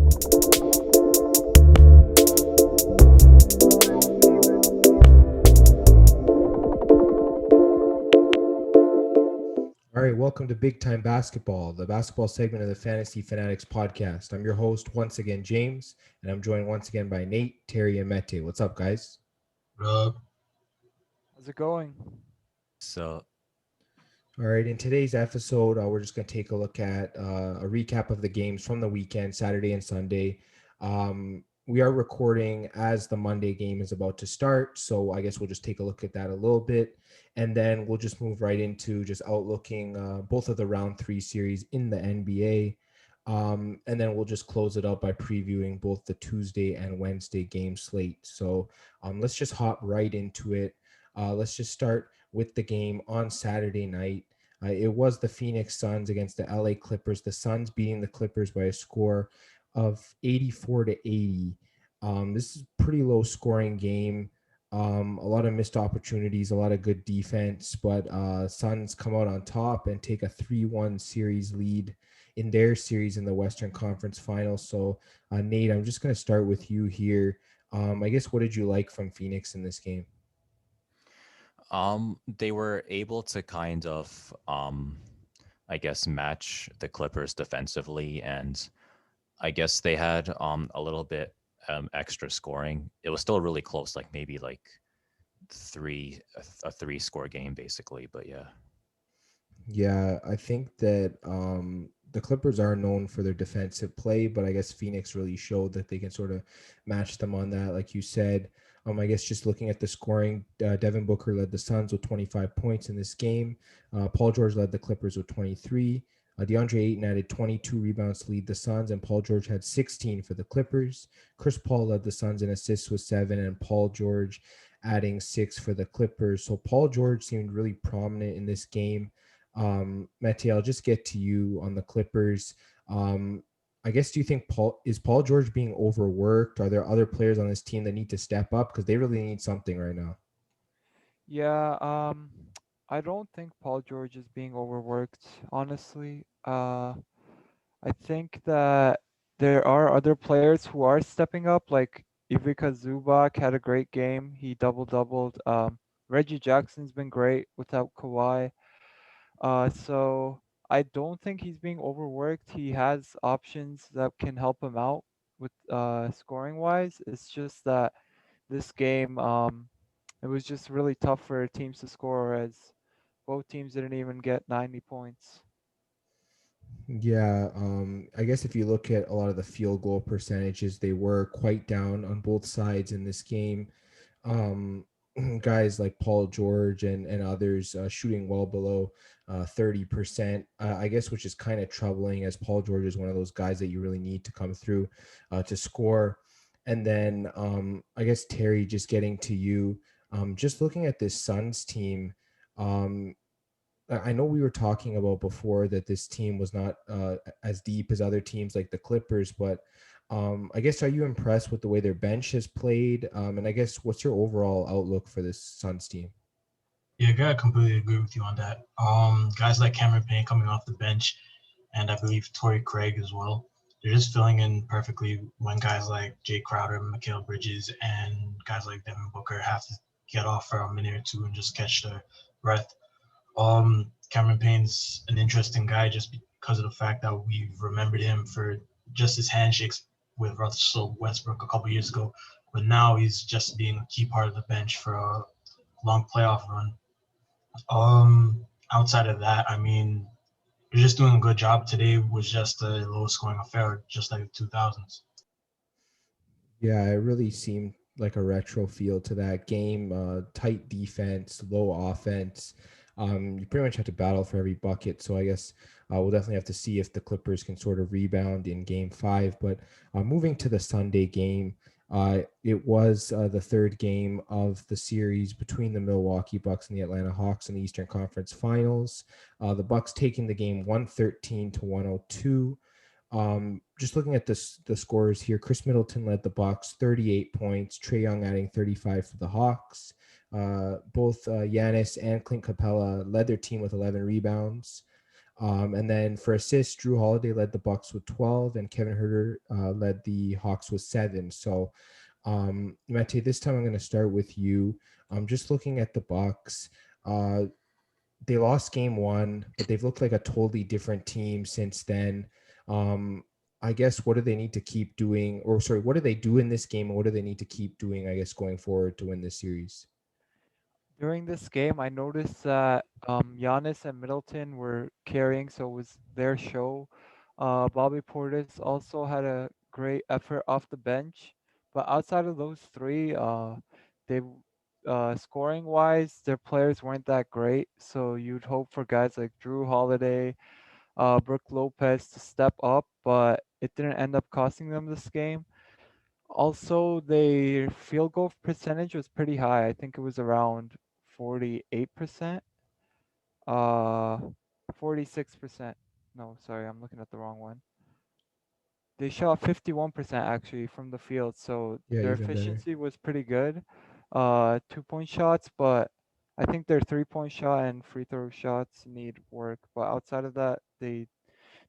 All right, welcome to Big Time Basketball, the basketball segment of the Fantasy Fanatics Podcast. I'm your host once again, James, and I'm joined once again by Nate, Terry, and Mete. What's up, guys? How's it going? So, All right, in today's episode, we're just going to take a look at a recap of the games from the weekend, Saturday and Sunday. We are recording as the Monday game is about to start, so I guess we'll just take a look at that a little bit, and then we'll just move right into just outlooking both of the round 3 series in the NBA. And then we'll just close it up by previewing both the Tuesday and Wednesday game slate. So let's just hop right into it. Let's just start with the game on Saturday night. It was the Phoenix Suns against the LA Clippers. The Suns beating the Clippers by a score of 84-80. This is a pretty low scoring game. A lot of missed opportunities, a lot of good defense, but Suns come out on top and take a 3-1 series lead in their series in the Western Conference Finals. So, Nate, I'm just going to start with you here. I guess, what did you like from Phoenix in this game? they were able to kind of, I guess, match the Clippers defensively, and I guess they had a little bit extra scoring. It was still really close, like maybe like a three score game basically. But yeah. Yeah, I think that the Clippers are known for their defensive play, but I guess Phoenix really showed that they can sort of match them on that, like you said. I guess just looking at the scoring, Devin Booker led the Suns with 25 points in this game. Paul George led the Clippers with 23. DeAndre Ayton added 22 rebounds to lead the Suns, and Paul George had 16 for the Clippers. Chris Paul led the Suns in assists with 7, and Paul George adding 6 for the Clippers. So Paul George seemed really prominent in this game. Mete, I'll just get to you on the Clippers. I guess, do you think Paul George being overworked? Are there other players on this team that need to step up because they really need something right now? Yeah, I don't think Paul George is being overworked, honestly. I think that there are other players who are stepping up, like Ivica Zubac had a great game. He doubled. Reggie Jackson's been great without Kawhi. So I don't think he's being overworked. He has options that can help him out with scoring wise. It's just that this game, it was just really tough for teams to score as both teams didn't even get 90 points. Yeah, I guess if you look at a lot of the field goal percentages, they were quite down on both sides in this game. Um, Guys like Paul George and others shooting well below 30%, I guess, which is kind of troubling as Paul George is one of those guys that you really need to come through to score. And then I guess, Terry, just getting to you, just looking at this Suns team. Um, I know we were talking about before that this team was not as deep as other teams like the Clippers, but I guess, are you impressed with the way their bench has played? And I guess, what's your overall outlook for this Suns team? Yeah, I completely agree with you on that. Guys like Cameron Payne coming off the bench, and I believe Torrey Craig as well. They're just filling in perfectly when guys like Jay Crowder, Mikal Bridges, and guys like Devin Booker have to get off for a minute or two and just catch their breath. Cameron Payne's an interesting guy just because of the fact that we've remembered him for just his handshakes with Russell Westbrook a couple years ago, but now he's just being a key part of the bench for a long playoff run. Outside of that, I mean, you're just doing a good job. Today was just a low scoring affair, just like the 2000s. Yeah, it really seemed like a retro feel to that game. Tight defense, low offense. You pretty much have to battle for every bucket. So I guess we'll definitely have to see if the Clippers can sort of rebound in Game 5. But moving to the Sunday game, it was the third game of the series between the Milwaukee Bucks and the Atlanta Hawks in the Eastern Conference Finals. The Bucks taking the game 113-102. Just looking at the scores here, Chris Middleton led the Bucks, 38 points. Trae Young adding 35 for the Hawks. Both Giannis and Clint Capella led their team with 11 rebounds. And then for assists, Drew Holiday led the Bucks with 12, and Kevin Herter led the Hawks with 7. So, Mete, this time I'm going to start with you. Just looking at the Bucks, they lost game one, but they've looked like a totally different team since then. I guess what do they need to keep doing, or sorry, what do they do in this game, and what do they need to keep doing, I guess, going forward to win this series? During this game, I noticed that Giannis and Middleton were carrying, so it was their show. Bobby Portis also had a great effort off the bench, but outside of those three, they scoring wise, their players weren't that great. So you'd hope for guys like Drew Holiday, Brook Lopez to step up, but it didn't end up costing them this game. Also, their field goal percentage was pretty high. I think it was around 48%. Uh, 46%. No, sorry, I'm looking at the wrong one. They shot 51% actually from the field, so Yeah, their even better. efficiency was pretty good. 2-point shots, but I think their 3-point shot and free throw shots need work. But outside of that, they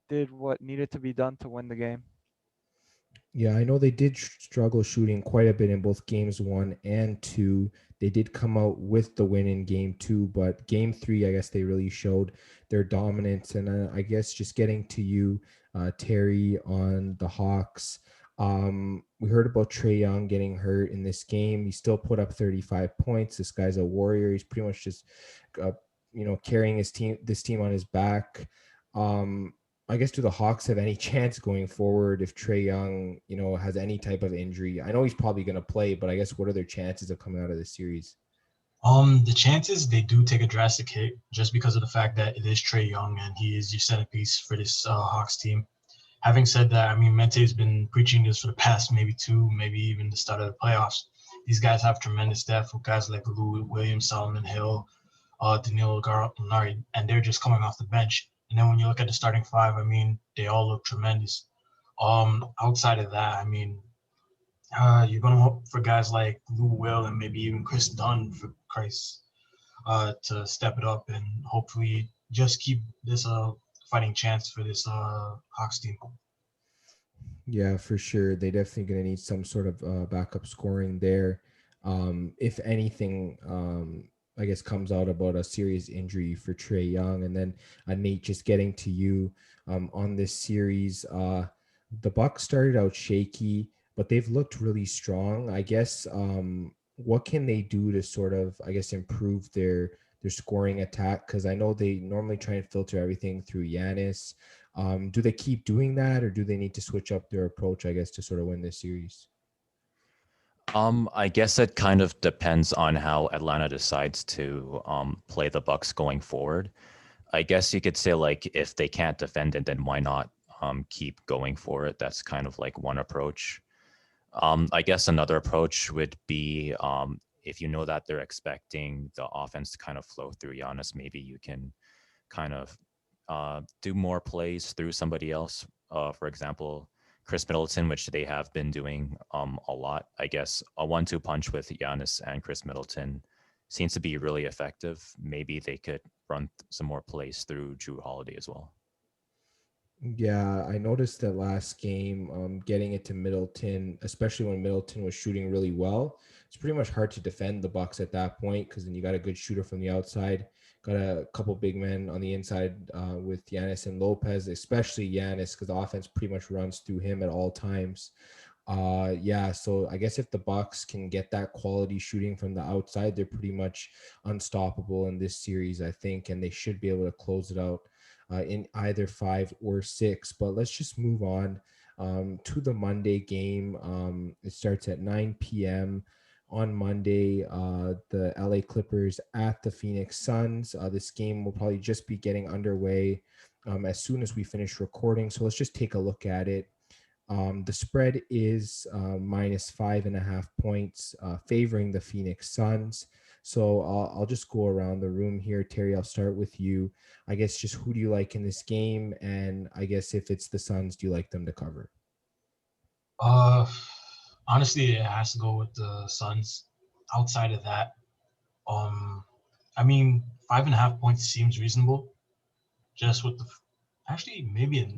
did what needed to be done to win the game. Yeah, I know they did struggle shooting quite a bit in both games one and two. They did come out with the win in game two, but game three, I guess they really showed their dominance. And I guess just getting to you, Terry, on the Hawks. We heard about Trae Young getting hurt in this game. He still put up 35 points. This guy's a warrior. He's pretty much just, uh, carrying this team on his back. I guess, do the Hawks have any chance going forward if Trae Young, has any type of injury? I know he's probably going to play, but I guess what are their chances of coming out of this series? The chances they do take a drastic hit just because of the fact that it is Trae Young and he is your centerpiece for this Hawks team. Having said that, I mean, Mente's been preaching this for the past maybe two, maybe even the start of the playoffs. These guys have tremendous depth with guys like Lou Williams, Solomon Hill, Danilo Gallinari, and they're just coming off the bench. And then when you look at the starting five, I mean, they all look tremendous. Outside of that, I mean, you're gonna hope for guys like Lou Will and maybe even Chris Dunn, for Christ, to step it up and hopefully just keep this fighting chance for this Hawks team. Yeah, for sure. They definitely going to need some sort of backup scoring there. If anything, I guess comes out about a serious injury for Trae Young. And then Nate, just getting to you on this series. The Bucks started out shaky, but they've looked really strong. I guess what can they do to sort of, I guess, improve their scoring attack? Because I know they normally try and filter everything through Giannis. Do they keep doing that, or do they need to switch up their approach, I guess, to sort of win this series? I guess it kind of depends on how Atlanta decides to play the Bucks going forward. I guess you could say, like, if they can't defend it, then why not keep going for it? That's kind of like one approach. I guess another approach would be if you know that they're expecting the offense to kind of flow through Giannis, maybe you can kind of do more plays through somebody else. For example, Chris Middleton, which they have been doing a lot. I guess a 1-2 punch with Giannis and Chris Middleton seems to be really effective. Maybe they could run some more plays through Drew Holiday as well. Yeah, I noticed that last game, getting it to Middleton, especially when Middleton was shooting really well, it's pretty much hard to defend the Bucks at that point because then you got a good shooter from the outside, got a couple big men on the inside with Giannis and Lopez, especially Giannis, because the offense pretty much runs through him at all times. Yeah, so I guess if the Bucks can get that quality shooting from the outside, they're pretty much unstoppable in this series, I think, and they should be able to close it out in either 5 or 6. But let's just move on to the Monday game. It starts at 9 p.m. on Monday. The LA Clippers at the Phoenix Suns. This game will probably just be getting underway as soon as we finish recording. So let's just take a look at it. The spread is minus 5.5 points, favoring the Phoenix Suns. So I'll just go around the room here. Terry, I'll start with you. I guess just who do you like in this game? And I guess if it's the Suns, do you like them to cover? Honestly, it has to go with the Suns. Outside of that, I mean, 5.5 points seems reasonable. just with the actually maybe it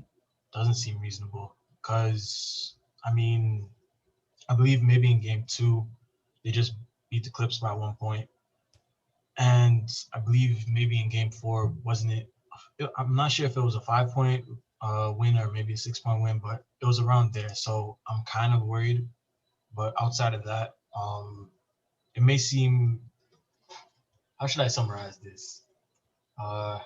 doesn't seem reasonable because I mean I believe maybe in game two they just beat the Clips by 1 point, and I believe maybe in game four wasn't it? I'm not sure if it was a 5 point win or maybe a 6 point win, but it was around there. So I'm kind of worried. But outside of that, it may seem. How should I summarize this? Uh,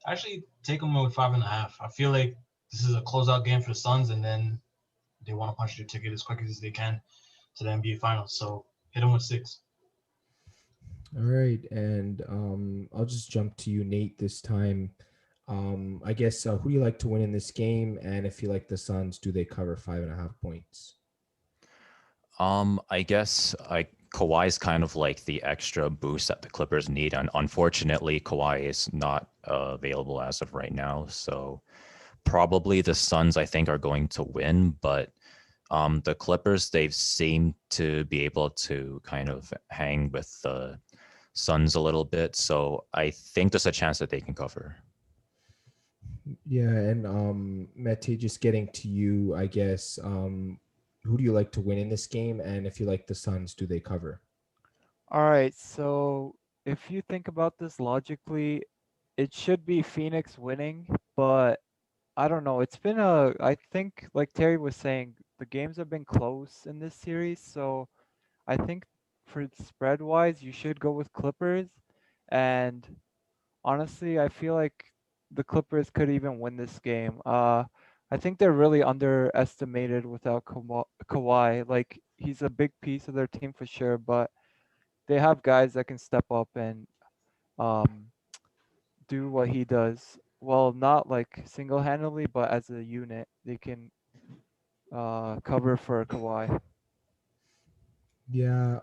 Actually, take them with 5.5. I feel like this is a closeout game for the Suns, and then they want to punch their ticket as quick as they can to the NBA Finals. So hit them with 6. All right, and I'll just jump to you, Nate, this time. I guess who do you like to win in this game? And if you like the Suns, do they cover 5.5 points? I guess Kawhi's kind of like the extra boost that the Clippers need, and unfortunately, Kawhi is not available as of right now. So probably the Suns, I think, are going to win, but the Clippers, they've seemed to be able to kind of hang with the Suns a little bit. So I think there's a chance that they can cover. Yeah, and Mete, just getting to you, I guess. Who do you like to win in this game? And if you like the Suns, do they cover? All right, so if you think about this logically, it should be Phoenix winning, but I don't know. I think, like Terry was saying, the games have been close in this series, so I think for spread wise, you should go with Clippers. And honestly, I feel like the Clippers could even win this game. I think they're really underestimated without Kawhi. Like, he's a big piece of their team for sure, but they have guys that can step up and um, do what he does. Well, not like single-handedly, but as a unit, they can cover for Kawhi. Yeah,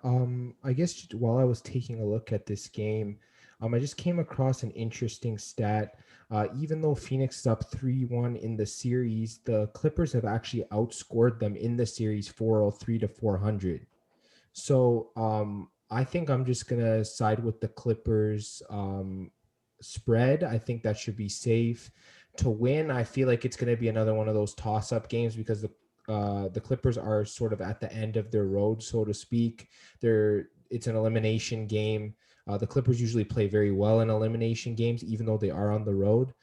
I guess while I was taking a look at this game, I just came across an interesting stat. Even though Phoenix is up 3-1 in the series, the Clippers have actually outscored them in the series 403 to 400. So I think I'm just gonna side with the Clippers spread. I think that should be safe. To win, I feel like it's gonna be another one of those toss-up games because the Clippers are sort of at the end of their road, so to speak. It's an elimination game. The Clippers usually play very well in elimination games, even though they are on the road.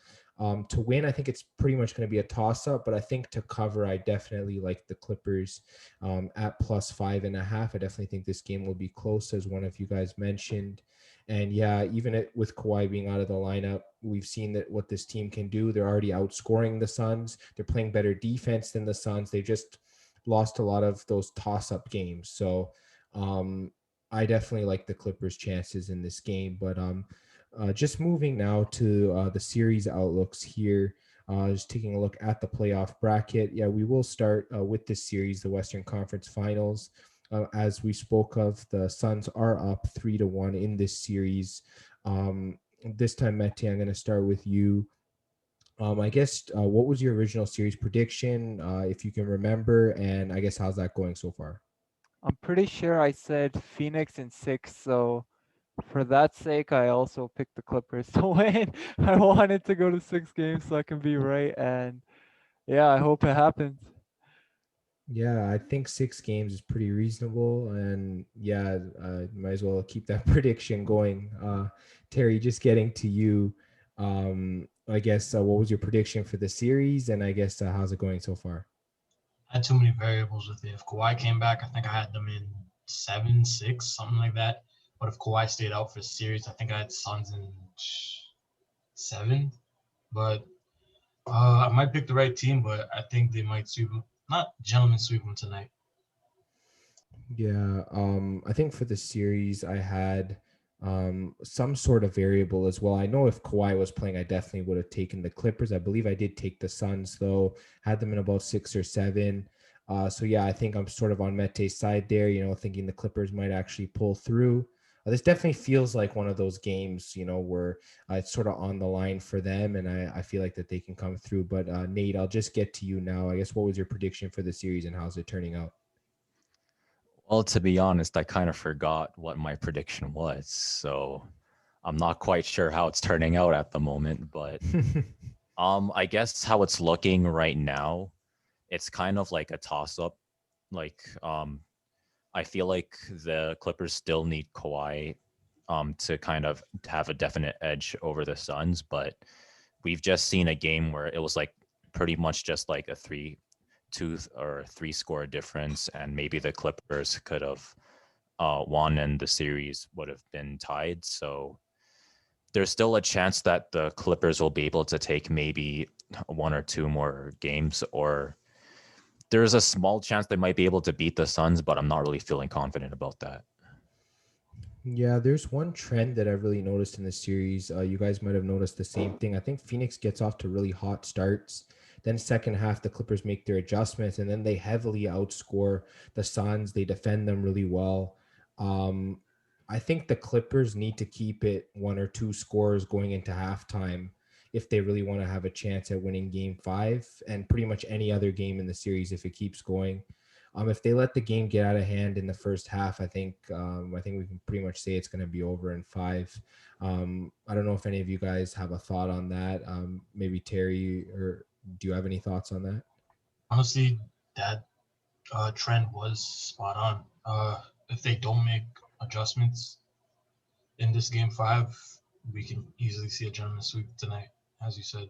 To win, I think it's pretty much going to be a toss-up, but I think to cover, I definitely like the Clippers at plus 5.5. I definitely think this game will be close, as one of you guys mentioned. And yeah, even with Kawhi being out of the lineup, we've seen that what this team can do. They're already outscoring the Suns. They're playing better defense than the Suns. They just lost a lot of those toss-up games. So I definitely like the Clippers' chances in this game. But just moving now to the series outlooks here. Just taking a look at the playoff bracket. Yeah, we will start with this series, the Western Conference Finals. As we spoke of, the Suns are up 3-1 in this series. This time, Mete, I'm going to start with you. I guess what was your original series prediction, if you can remember, and I guess how's that going so far? I'm pretty sure I said Phoenix in 6, so for that sake, I also picked the Clippers to win. I wanted to go to 6 games so I can be right, and yeah, I hope it happens. Yeah, I think 6 games is pretty reasonable, and yeah, might as well keep that prediction going. Terry, just getting to you. I guess what was your prediction for the series, and I guess how's it going so far? I had too many variables with it. If Kawhi came back, I think I had them in 7, 6, something like that. But if Kawhi stayed out for the series, I think I had Suns in 7. But I might pick the right team, but I think they might sweep them. Not gentlemen sweep them tonight. Yeah, I think for the series, I had some sort of variable as well. I know if Kawhi was playing, I definitely would have taken the Clippers. I believe I did take the Suns, though, had them in about 6 or 7. So yeah, I think I'm sort of on Mete's side there, thinking the Clippers might actually pull through. This definitely feels like one of those games, where it's sort of on the line for them, and I feel like that they can come through. But Nate, I'll just get to you now. I guess what was your prediction for the series, and how's it turning out? Well, to be honest, I kind of forgot what my prediction was. So I'm not quite sure how it's turning out at the moment, but I guess how it's looking right now, it's kind of like a toss up. Like I feel like the Clippers still need Kawhi to kind of have a definite edge over the Suns, but we've just seen a game where it was like pretty much just like a 3 score difference, and maybe the Clippers could have won and the series would have been tied. So there's still a chance that the Clippers will be able to take maybe 1 or 2 more games, or there's a small chance they might be able to beat the Suns, but I'm not really feeling confident about that. Yeah, there's one trend that I've really noticed in the series. You guys might have noticed the same thing. I think Phoenix gets off to really hot starts. Then second half, the Clippers make their adjustments, and then they heavily outscore the Suns. They defend them really well. Um, I think the Clippers need to keep it 1 or 2 scores going into halftime if they really want to have a chance at winning Game 5 and pretty much any other game in the series if it keeps going. If they let the game get out of hand in the first half, I think we can pretty much say it's going to be over in 5. I don't know if any of you guys have a thought on that. Maybe Terry, or do you have any thoughts on that? Honestly, that trend was spot on. If they don't make adjustments in this game 5, we can easily see a gentleman sweep tonight, as you said.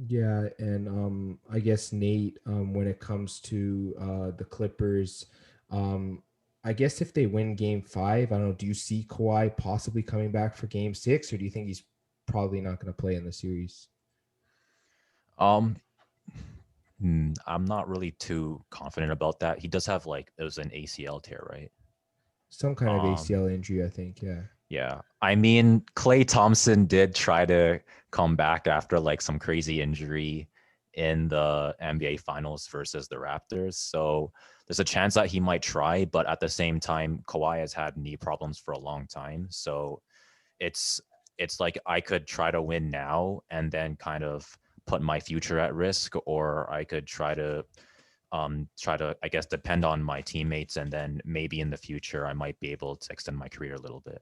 Yeah, and I guess Nate, when it comes to the Clippers, um, I guess if they win Game 5, I don't know. Do you see Kawhi possibly coming back for Game 6, or do you think he's probably not going to play in the series? Um, I'm not really too confident about that. He does have like it was an ACL tear, right? Some kind of Um, ACL injury, I think. Yeah. yeah. I mean, Klay Thompson did try to come back after like some crazy injury in the NBA Finals versus the Raptors. So there's a chance that he might try, but at the same time, Kawhi has had knee problems for a long time. So it's it's like I could try to win now and then kind of put my future at risk, or I could try to I guess depend on my teammates, and then maybe in the future I might be able to extend my career a little bit.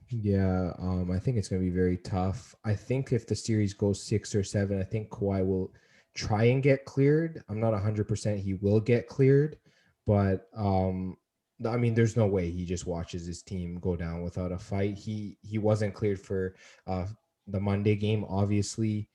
Yeah, I think it's going to be very tough. I think if the series goes 6 or 7, I think Kawhi will try and get cleared. I'm not 100% he will get cleared, but I mean, there's no way he just watches his team go down without a fight. He wasn't cleared for uh, the Monday game, obviously.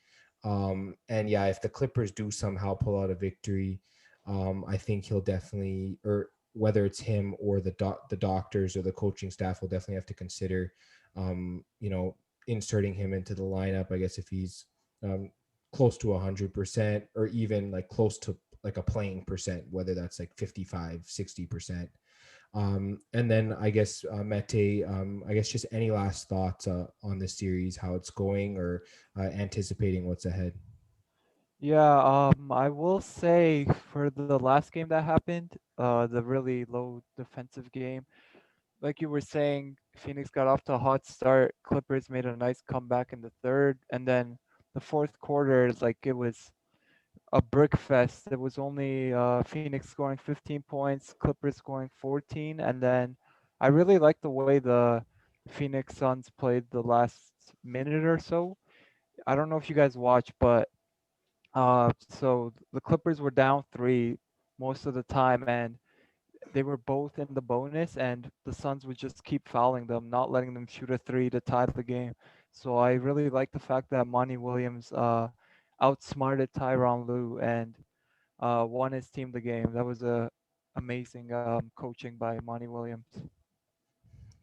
And yeah, if the Clippers do somehow pull out a victory, I think he'll definitely, or whether it's him or the doctors or the coaching staff will definitely have to consider, you know, inserting him into the lineup. I guess if he's um, close to 100% or even like close to like a playing percent, whether that's like 55, 60%. And then I guess Mete, I guess just any last thoughts on this series, how it's going, or anticipating what's ahead. Yeah, I will say for the last game that happened, the really low defensive game, like you were saying, Phoenix got off to a hot start. Clippers made a nice comeback in the third, and then the fourth quarter, like it was a brick fest. It was only Phoenix scoring 15 points, Clippers scoring 14, and then I really liked the way the Phoenix Suns played the last minute or so. I don't know if you guys watched, but so the Clippers were down three most of the time, and they were both in the bonus, and the Suns would just keep fouling them, not letting them shoot a three to tie the game. So I really like the fact that Monty Williams outsmarted Tyronn Lue and won his team the game. That was a amazing coaching by Monty Williams.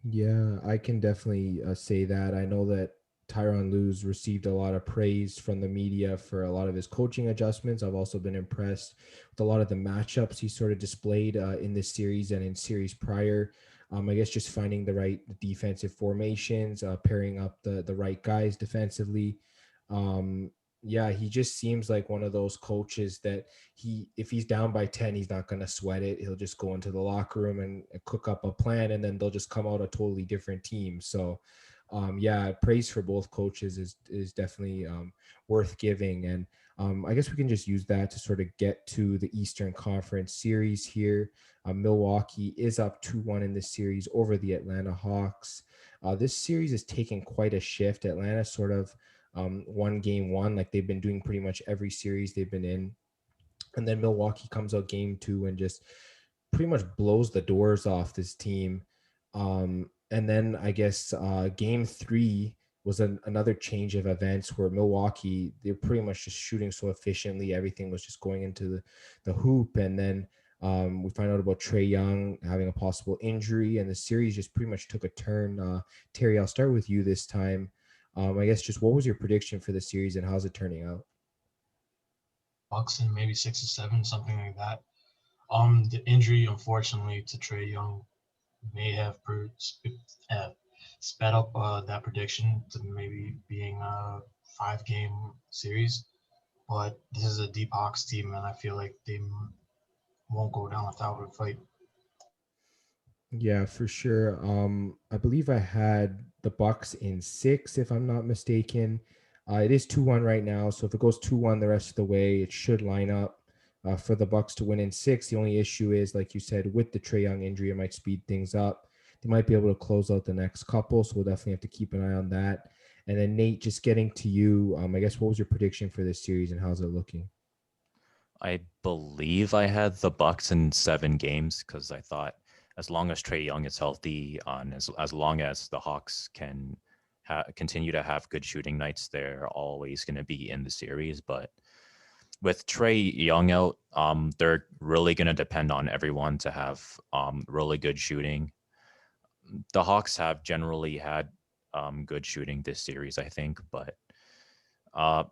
Yeah, I can definitely say that. I know that Tyronn Lue's received a lot of praise from the media for a lot of his coaching adjustments. I've also been impressed with a lot of the matchups he sort of displayed in this series and in series prior. I guess just finding the right defensive formations, pairing up the right guys defensively. Um, yeah, he just seems like one of those coaches that if he's down by 10, he's not going to sweat it. He'll just go into the locker room and cook up a plan, and then they'll just come out a totally different team. So yeah, praise for both coaches is definitely worth giving. And I guess we can just use that to sort of get to the Eastern Conference series here. Milwaukee is up 2-1 in this series over the Atlanta Hawks. This series is taking quite a shift. Atlanta sort of won game one, like they've been doing pretty much every series they've been in. And then Milwaukee comes out game two and just pretty much blows the doors off this team. And then I guess game three was another change of events where Milwaukee, they're pretty much just shooting so efficiently. Everything was just going into the hoop. And then we find out about Trae Young having a possible injury, and the series just pretty much took a turn. Terry, I'll start with you this time. I guess just what was your prediction for the series and how's it turning out? Bucks and maybe 6 or 7, something like that. The injury, unfortunately, to Trae Young may have sped up that prediction to maybe being a 5-game series. But this is a deep Hawks team, and I feel like they won't go down without a fight. Yeah, for sure. I believe I had the Bucks in six, if I'm not mistaken. It is 2-1 right now, so if it goes 2-1 the rest of the way, it should line up for the Bucks to win in six. The only issue is, like you said, with the Trae Young injury, it might speed things up. They might be able to close out the next couple, so we'll definitely have to keep an eye on that. And then Nate, just getting to you, I guess what was your prediction for this series and how's it looking? I believe I had the Bucks in 7 games because I thought as long as Trae Young is healthy, and as long as the Hawks can continue to have good shooting nights, they're always going to be in the series. But with Trae Young out, they're really going to depend on everyone to have really good shooting. The Hawks have generally had good shooting this series, I think, but uh,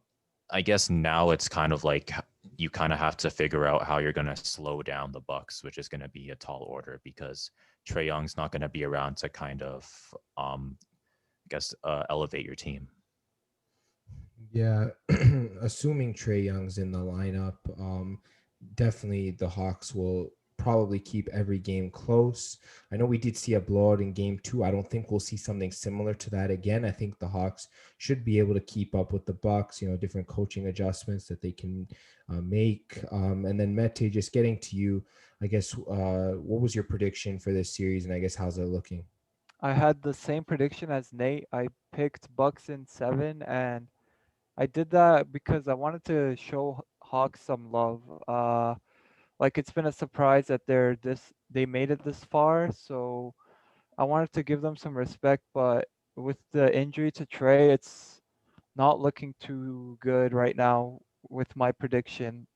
I guess now it's kind of like you kind of have to figure out how you're going to slow down the Bucks, which is going to be a tall order because Trae Young's not going to be around to kind of, elevate your team. Yeah, assuming Trey Young's in the lineup, definitely the Hawks will probably keep every game close. I know we did see a blowout in game two. I don't think we'll see something similar to that again. I think the Hawks should be able to keep up with the Bucks, different coaching adjustments that they can make. And then Mete, just getting to you, I guess, what was your prediction for this series? And I guess how's it looking? I had the same prediction as Nate. I picked Bucks in 7, and I did that because I wanted to show Hawks some love. Like it's been a surprise that they made it this far, so I wanted to give them some respect. But with the injury to Trey, it's not looking too good right now with my prediction.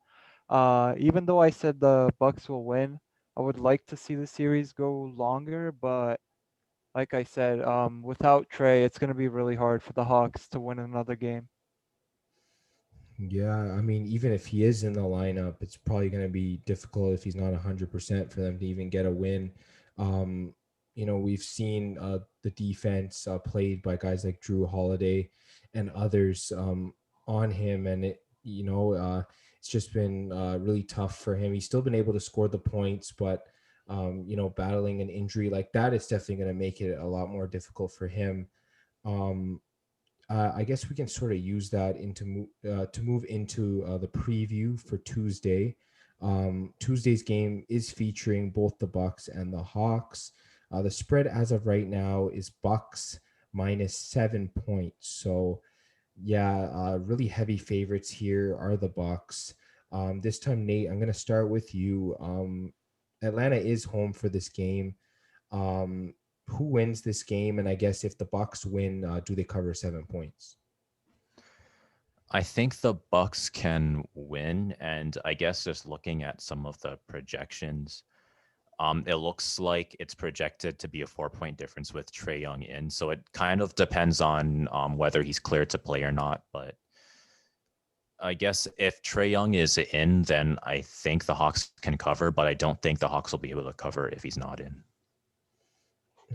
Even though I said the Bucks will win, I would like to see the series go longer. But like I said, without Trey, it's going to be really hard for the Hawks to win another game. Yeah, I mean, even if he is in the lineup, it's probably going to be difficult if he's not 100% for them to even get a win. Um, we've seen the defense played by guys like Drew Holiday and others on him, and it's just been really tough for him. He's still been able to score the points, but battling an injury like that, it's definitely going to make it a lot more difficult for him. Um, I guess we can sort of use that to move into the preview for Tuesday. Tuesday's game is featuring both the Bucks and the Hawks. The spread as of right now is Bucks minus 7 points. So, yeah, really heavy favorites here are the Bucks. This time, Nate, I'm going to start with you. Atlanta is home for this game. Um, who wins this game? And I guess if the Bucks win, do they cover 7 points? I think the Bucks can win, and I guess just looking at some of the projections, it looks like it's projected to be a 4-point difference with Trae Young in. So it kind of depends on whether he's cleared to play or not. But I guess if Trae Young is in, then I think the Hawks can cover, but I don't think the Hawks will be able to cover if he's not in.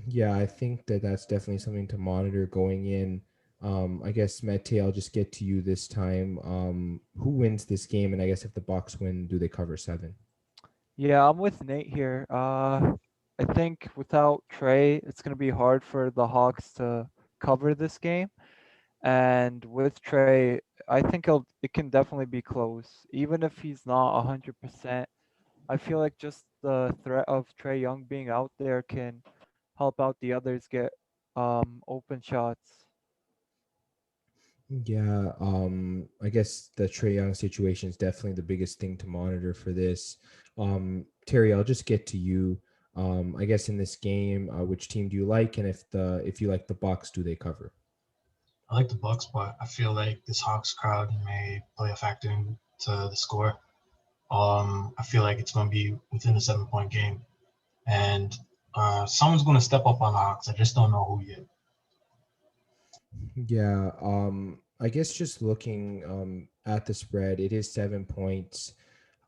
Yeah, I think that that's definitely something to monitor going in. I guess Mete, I'll just get to you this time. Who wins this game? And I guess if the Bucks win, do they cover 7? Yeah, I'm with Nate here. I think without Trey, it's going to be hard for the Hawks to cover this game. And with Trey, I think it can definitely be close. Even if he's not 100%, I feel like just the threat of Trey Young being out there can help out the others get open shots. Yeah, I guess the Trey Young situation is definitely the biggest thing to monitor for this. Terry, I'll just get to you. I guess in this game, which team do you like, and if you like the Bucks, do they cover? I like the Bucks, but I feel like this Hawks crowd may play a factor into the score. I feel like it's going to be within the 7 point game, and someone's going to step up on the Hawks. I just don't know who yet. Yeah, I guess just looking at the spread, it is 7 points.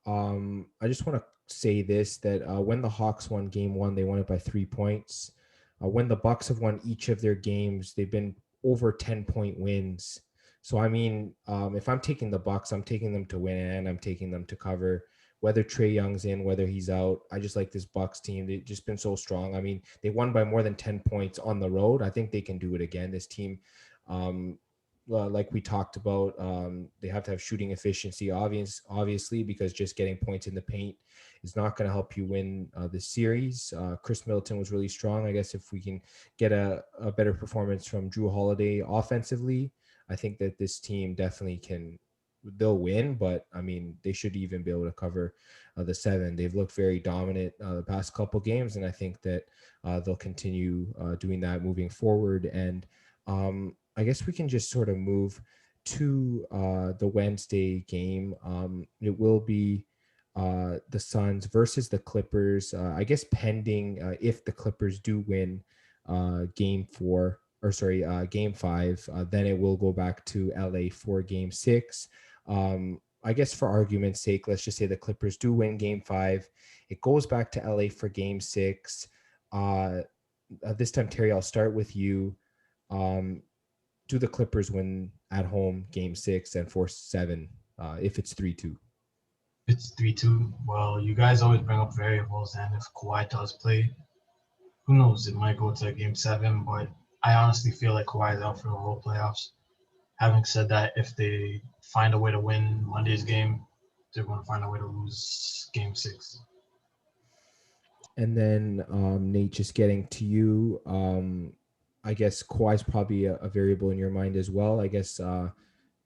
I just want to say this that when the Hawks won game one, they won it by 3 points. When the Bucks have won each of their games, they've been over 10-point wins. So I mean, if I'm taking the Bucks, I'm taking them to win and I'm taking them to cover. Whether Trey Young's in, whether he's out, I just like this Bucks team. They've just been so strong. I mean, they won by more than 10 points on the road. I think they can do it again. This team, um, like we talked about, they have to have shooting efficiency, obviously, because just getting points in the paint is not going to help you win the series. Chris Middleton was really strong. I guess if we can get a better performance from Drew Holiday offensively, I think that this team definitely can. They'll win, but I mean, they should even be able to cover the 7. They've looked very dominant the past couple games, and I think that they'll continue doing that moving forward. And I guess we can just sort of move to the Wednesday game. It will be the Suns versus the Clippers. I guess pending if the Clippers do win game 5, then it will go back to LA for game 6. I guess for argument's sake, let's just say the Clippers do win game 5. It goes back to LA for game 6. This time, Terry, I'll start with you. Um, do the Clippers win at home game 6 and force 7 if it's 3-2? It's 3-2. Well, you guys always bring up variables, and if Kawhi does play, who knows? It might go to game 7, but I honestly feel like Kawhi is out for the whole playoffs. Having said that, if they find a way to win Monday's game, they're going to find a way to lose game 6. And then Nate, just getting to you. I guess Kawhi's probably a variable in your mind as well. I guess who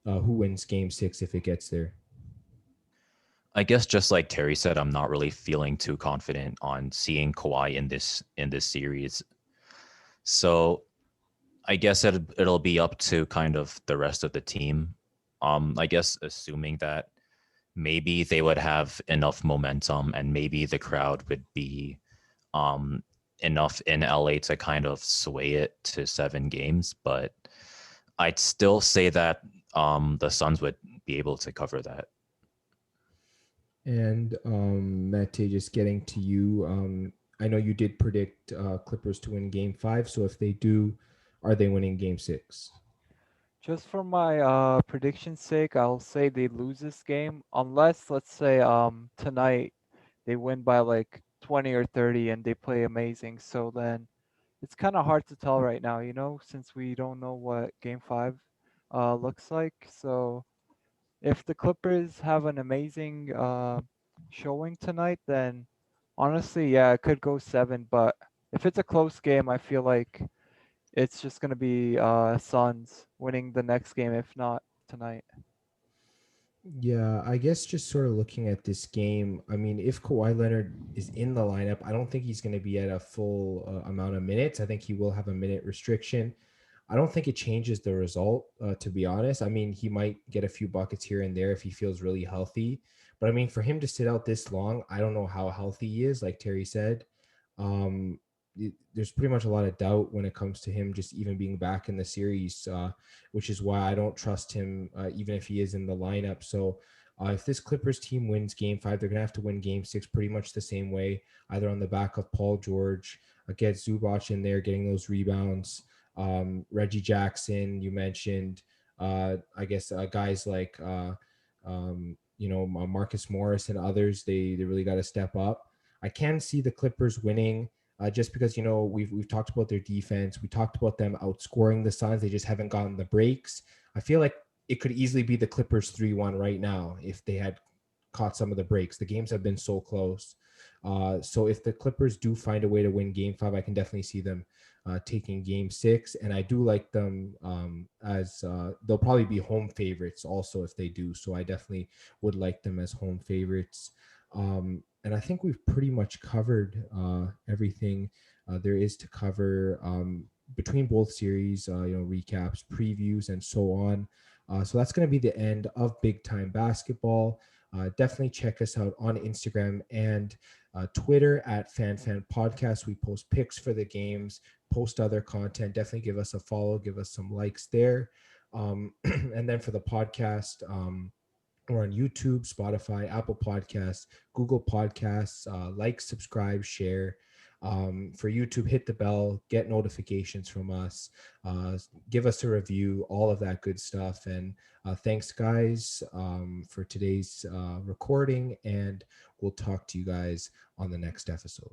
wins game 6 if it gets there? I guess just like Terry said, I'm not really feeling too confident on seeing Kawhi in this series. So I guess it'll be up to kind of the rest of the team. I guess assuming that maybe they would have enough momentum and maybe the crowd would be enough in LA to kind of sway it to 7 games. But I'd still say that the Suns would be able to cover that. And Mete, just getting to you. I know you did predict Clippers to win game 5. So if they do, are they winning game 6? Just for my prediction's sake, I'll say they lose this game unless, let's say, tonight they win by like 20 or 30 and they play amazing. So then it's kind of hard to tell right now, since we don't know what game 5 looks like. So if the Clippers have an amazing showing tonight, then honestly, yeah, it could go 7. But if it's a close game, I feel like it's just gonna be Suns winning the next game, if not tonight. Yeah, I guess just sort of looking at this game, I mean, if Kawhi Leonard is in the lineup, I don't think he's going to be at a full amount of minutes. I think he will have a minute restriction. I don't think it changes the result, to be honest. I mean, he might get a few buckets here and there if he feels really healthy. But I mean, for him to sit out this long, I don't know how healthy he is, like Terry said. Um, there's pretty much a lot of doubt when it comes to him just even being back in the series, which is why I don't trust him, even if he is in the lineup. So if this Clippers team wins game 5, they're going to have to win game 6 pretty much the same way, either on the back of Paul George, get Zubac in there, getting those rebounds. Reggie Jackson, you mentioned, I guess guys like, Marcus Morris and others, they really got to step up. I can see the Clippers winning. just because we've talked about their defense, we talked about them outscoring the Suns. They just haven't gotten the breaks. I feel like it could easily be the Clippers 3-1 right now if they had caught some of the breaks. The games have been so close. So if the Clippers do find a way to win Game 5, I can definitely see them taking Game 6, and I do like them as they'll probably be home favorites also if they do. So I definitely would like them as home favorites. And I think we've pretty much covered everything there is to cover between both series, recaps, previews, and so on. So that's going to be the end of Big Time Basketball. Definitely check us out on Instagram and Twitter at FanFan Podcast. We post picks for the games, post other content. Definitely give us a follow, give us some likes there. And then for the podcast, we're on YouTube, Spotify, Apple Podcasts, Google Podcasts. Like, subscribe, share. For YouTube, hit the bell, get notifications from us, give us a review, all of that good stuff. And thanks, guys, for today's recording, and we'll talk to you guys on the next episode.